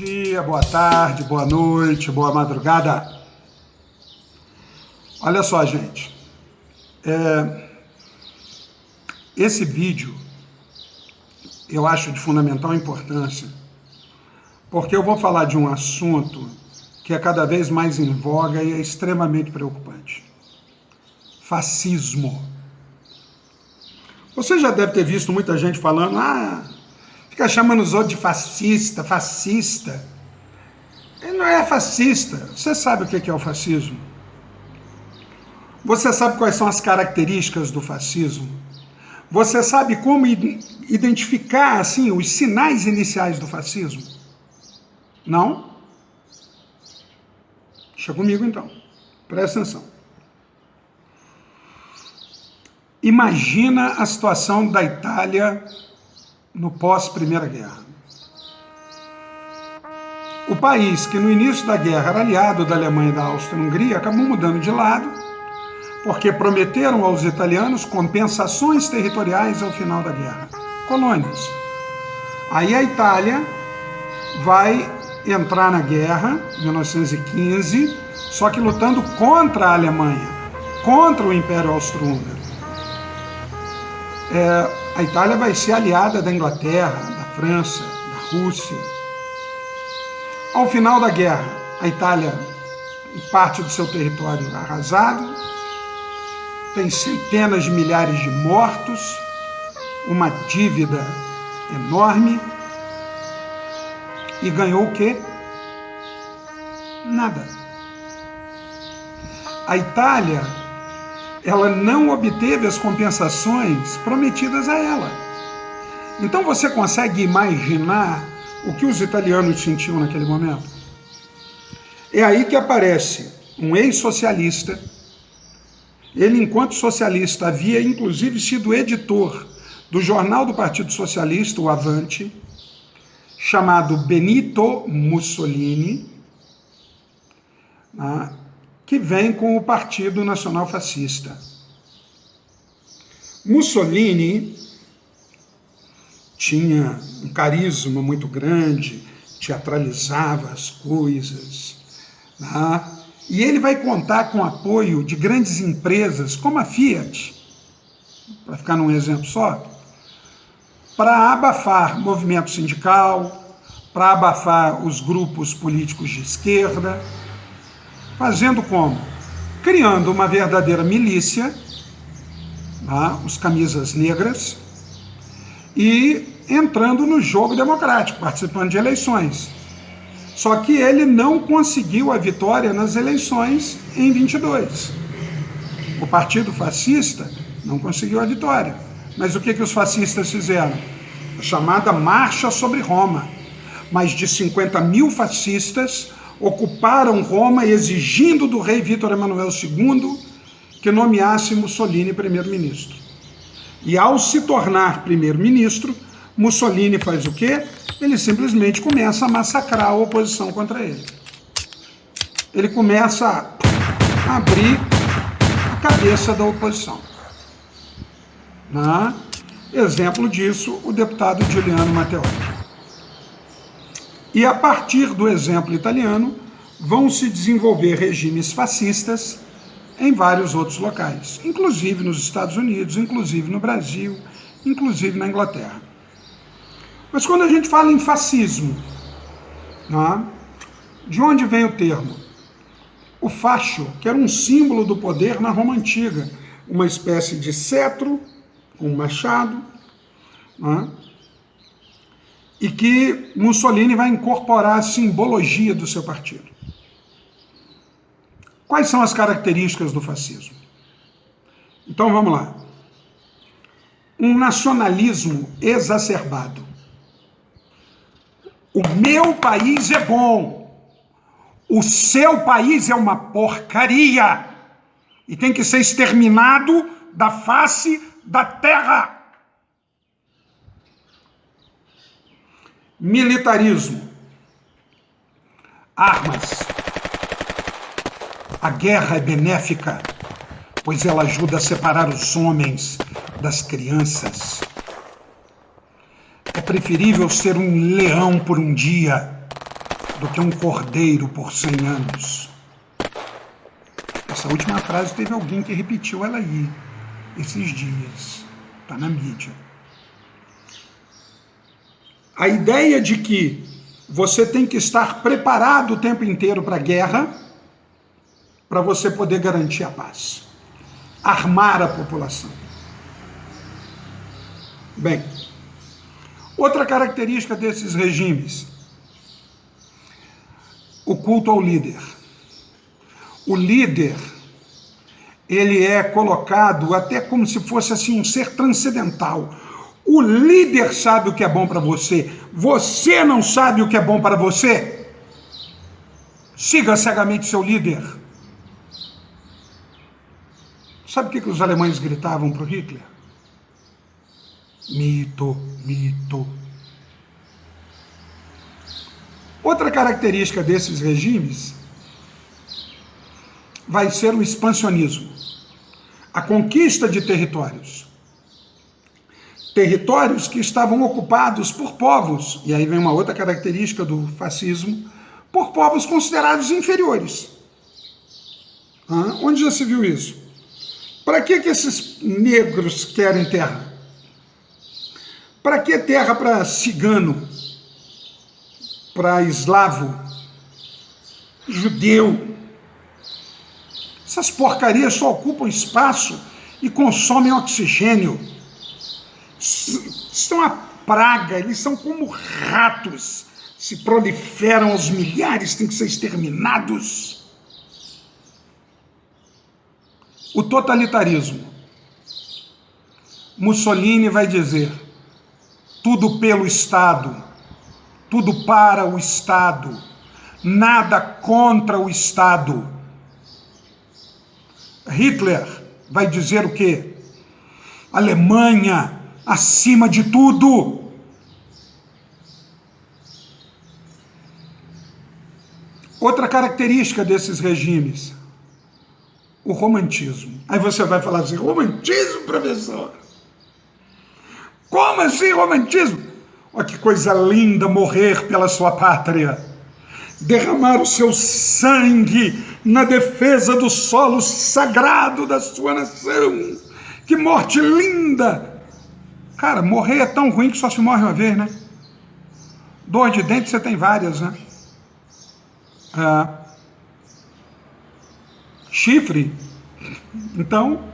dia, boa tarde, boa noite, boa madrugada. Olha só, gente. Esse vídeo eu acho de fundamental importância, porque eu vou falar de um assunto que é cada vez mais em voga e é extremamente preocupante. Fascismo. Você já deve ter visto muita gente falando, fica chamando os outros de fascista. Ele não é fascista. Você sabe o que é o fascismo? Você sabe quais são as características do fascismo? Você sabe como identificar, assim, os sinais iniciais do fascismo? Não? Deixa comigo, então. Presta atenção. Imagina a situação da Itália no pós-Primeira Guerra. O país que no início da guerra era aliado da Alemanha e da Áustria-Hungria acabou mudando de lado porque prometeram aos italianos compensações territoriais ao final da guerra. Colônias. Aí a Itália vai entrar na guerra, em 1915, só que lutando contra a Alemanha, contra o Império Austro-Húngaro. A Itália vai ser aliada da Inglaterra, da França, da Rússia. Ao final da guerra, a Itália, parte do seu território arrasado, tem centenas de milhares de mortos, uma dívida enorme, e ganhou o quê? Nada. A Itália, ela não obteve as compensações prometidas a ela. Então você consegue imaginar o que os italianos sentiam naquele momento? É aí que aparece um ex-socialista. Ele, enquanto socialista, havia inclusive sido editor do jornal do Partido Socialista, o Avante, chamado Benito Mussolini, que vem com o Partido Nacional Fascista. Mussolini tinha um carisma muito grande, teatralizava as coisas, e ele vai contar com o apoio de grandes empresas como a Fiat, para ficar num exemplo só, para abafar movimento sindical, para abafar os grupos políticos de esquerda. Fazendo como? Criando uma verdadeira milícia, os camisas negras, e entrando no jogo democrático, participando de eleições. Só que ele não conseguiu a vitória nas eleições em 22. O Partido Fascista não conseguiu a vitória. Mas o que os fascistas fizeram? A chamada Marcha sobre Roma. Mais de 50 mil fascistas ocuparam Roma exigindo do rei Vítor Emanuel II que nomeasse Mussolini primeiro-ministro. E ao se tornar primeiro-ministro, Mussolini faz o quê? Ele simplesmente começa a massacrar a oposição contra ele. Ele começa a abrir a cabeça da oposição. Exemplo disso, o deputado Giuliano Matteotti. E a partir do exemplo italiano, vão se desenvolver regimes fascistas em vários outros locais, inclusive nos Estados Unidos, inclusive no Brasil, inclusive na Inglaterra. Mas quando a gente fala em fascismo, de onde vem o termo? O fascio, que era um símbolo do poder na Roma Antiga, uma espécie de cetro, um machado, e que Mussolini vai incorporar a simbologia do seu partido. Quais são as características do fascismo? Então vamos lá. Um nacionalismo exacerbado. O meu país é bom, o seu país é uma porcaria e tem que ser exterminado da face da terra. Militarismo. Armas. A guerra é benéfica, pois ela ajuda a separar os homens das crianças. É preferível ser um leão por um dia do que um cordeiro por 100 anos. Essa última frase teve alguém que repetiu ela aí, esses dias. Está na mídia. A ideia de que você tem que estar preparado o tempo inteiro para a guerra, para você poder garantir a paz. Armar a população. Bem, outra característica desses regimes, o culto ao líder. O líder, ele é colocado até como se fosse assim um ser transcendental. O líder sabe o que é bom para você. Você não sabe o que é bom para você? Siga cegamente seu líder. Sabe o que os alemães gritavam para o Hitler? Mito, mito. Outra característica desses regimes vai ser o expansionismo, a conquista de territórios. Territórios que estavam ocupados por povos, e aí vem uma outra característica do fascismo, por povos considerados inferiores. Onde já se viu isso? Para que esses negros querem terra? Para que terra para cigano? Para eslavo? Judeu? Essas porcarias só ocupam espaço e consomem oxigênio. São uma praga, eles são como ratos. Se proliferam aos milhares, têm que ser exterminados. O totalitarismo. Mussolini vai dizer: tudo pelo Estado, tudo para o Estado, nada contra o Estado. Hitler vai dizer o quê? Alemanha acima de tudo. Outra característica desses regimes, o romantismo. Aí você vai falar assim: romantismo, professor? Como assim romantismo? Olha que coisa linda morrer pela sua pátria, derramar o seu sangue na defesa do solo sagrado da sua nação. Que morte linda! Cara, morrer é tão ruim que só se morre uma vez, né? Dor de dente você tem várias, né? Chifre. Então,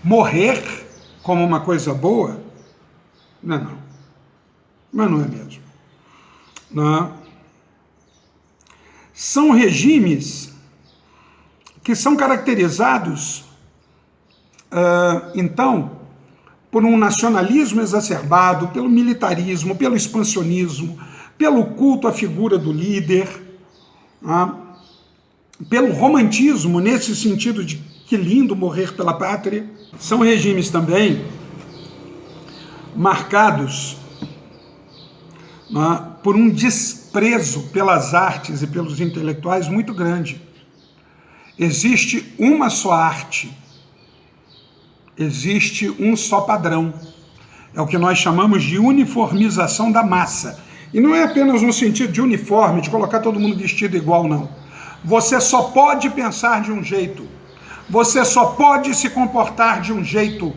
morrer como uma coisa boa, não. Mas não é mesmo. Não. São regimes que são caracterizados, então, por um nacionalismo exacerbado, pelo militarismo, pelo expansionismo, pelo culto à figura do líder, pelo romantismo, nesse sentido de que lindo morrer pela pátria. São regimes também marcados por um desprezo pelas artes e pelos intelectuais muito grande. Existe uma só arte, existe um só padrão. É o que nós chamamos de uniformização da massa. E não é apenas no sentido de uniforme, de colocar todo mundo vestido igual, não. Você só pode pensar de um jeito. Você só pode se comportar de um jeito.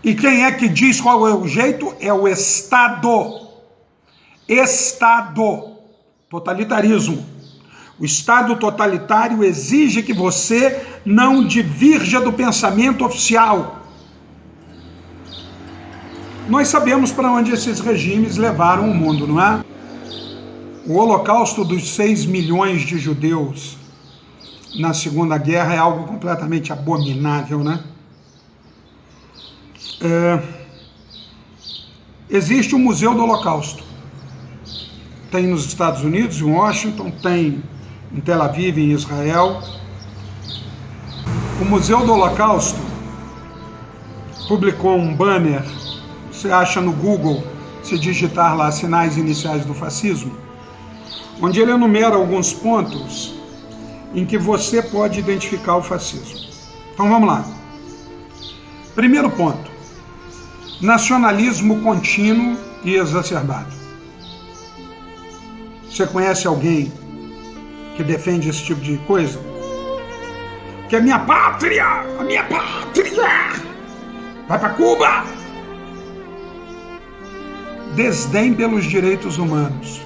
E quem é que diz qual é o jeito? É o Estado. Estado. Totalitarismo. O Estado totalitário exige que você não divirja do pensamento oficial. Nós sabemos para onde esses regimes levaram o mundo, não é? O holocausto dos 6 milhões de judeus na Segunda Guerra é algo completamente abominável, né? Existe o Museu do Holocausto. Tem nos Estados Unidos, em Washington, tem em Tel Aviv, em Israel. O Museu do Holocausto publicou um banner, você acha no Google, se digitar lá sinais iniciais do fascismo, onde ele enumera alguns pontos em que você pode identificar o fascismo. Então vamos lá. Primeiro ponto: nacionalismo contínuo e exacerbado. Você conhece alguém que defende esse tipo de coisa? Que é a minha pátria! A minha pátria! Vai para Cuba! Desdém pelos direitos humanos.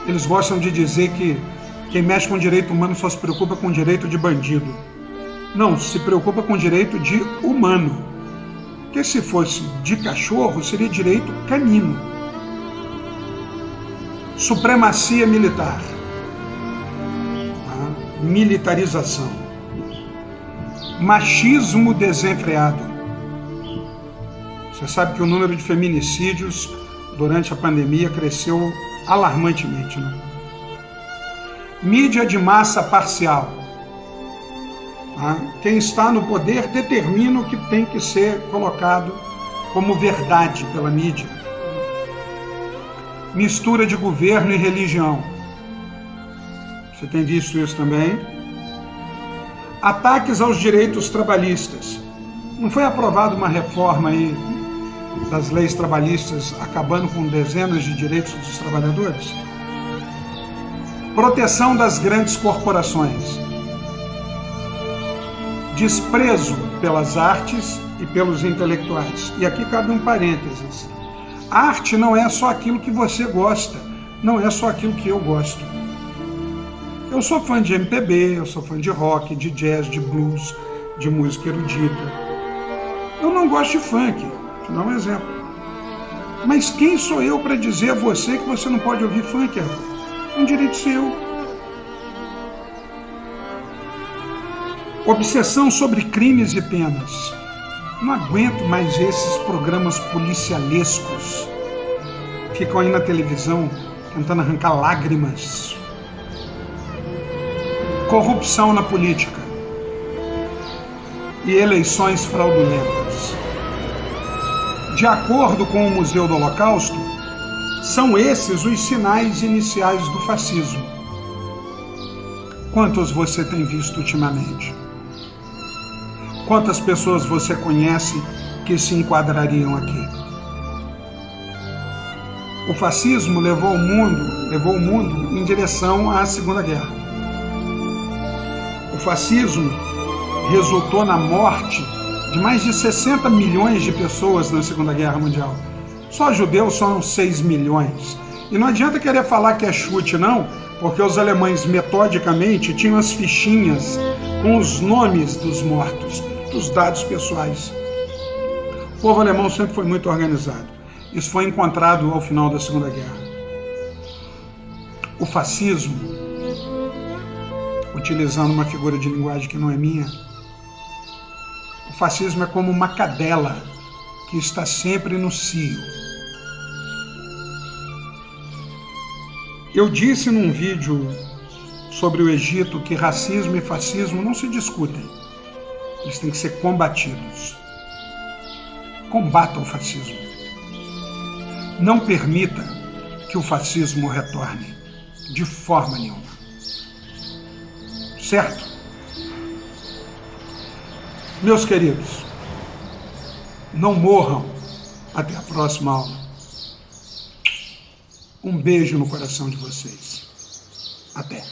Eles gostam de dizer que quem mexe com direito humano só se preocupa com direito de bandido. Não, se preocupa com direito de humano. Porque se fosse de cachorro, seria direito canino. Supremacia militar. Militarização. Machismo desenfreado. Você sabe que o número de feminicídios durante a pandemia cresceu alarmantemente, né? Mídia de massa parcial. Quem está no poder determina o que tem que ser colocado como verdade pela mídia. Mistura de governo e religião. Você tem visto isso também? Ataques aos direitos trabalhistas. Não foi aprovada uma reforma aí das leis trabalhistas acabando com dezenas de direitos dos trabalhadores? Proteção das grandes corporações. Desprezo pelas artes e pelos intelectuais. E aqui cabe um parênteses. Arte não é só aquilo que você gosta, não é só aquilo que eu gosto. Eu sou fã de MPB, eu sou fã de rock, de jazz, de blues, de música erudita. Eu não gosto de funk, vou te dar um exemplo. Mas quem sou eu para dizer a você que você não pode ouvir funk? É um direito seu. Obsessão sobre crimes e penas. Não aguento mais esses programas policialescos. Ficam aí na televisão tentando arrancar lágrimas. Corrupção na política e eleições fraudulentas. De acordo com o Museu do Holocausto, são esses os sinais iniciais do fascismo. Quantos você tem visto ultimamente? Quantas pessoas você conhece que se enquadrariam aqui? O fascismo levou o mundo em direção à Segunda Guerra. O fascismo resultou na morte de mais de 60 milhões de pessoas na Segunda Guerra Mundial. Só judeus são 6 milhões. E não adianta querer falar que é chute, não, porque os alemães metodicamente tinham as fichinhas com os nomes dos mortos, dos dados pessoais. O povo alemão sempre foi muito organizado. Isso foi encontrado ao final da Segunda Guerra. O fascismo, utilizando uma figura de linguagem que não é minha, o fascismo é como uma cadela que está sempre no cio. Eu disse num vídeo sobre o Egito que racismo e fascismo não se discutem. Eles têm que ser combatidos. Combata o fascismo. Não permita que o fascismo retorne, de forma nenhuma. Certo? Meus queridos, não morram. Até a próxima aula. Um beijo no coração de vocês. Até.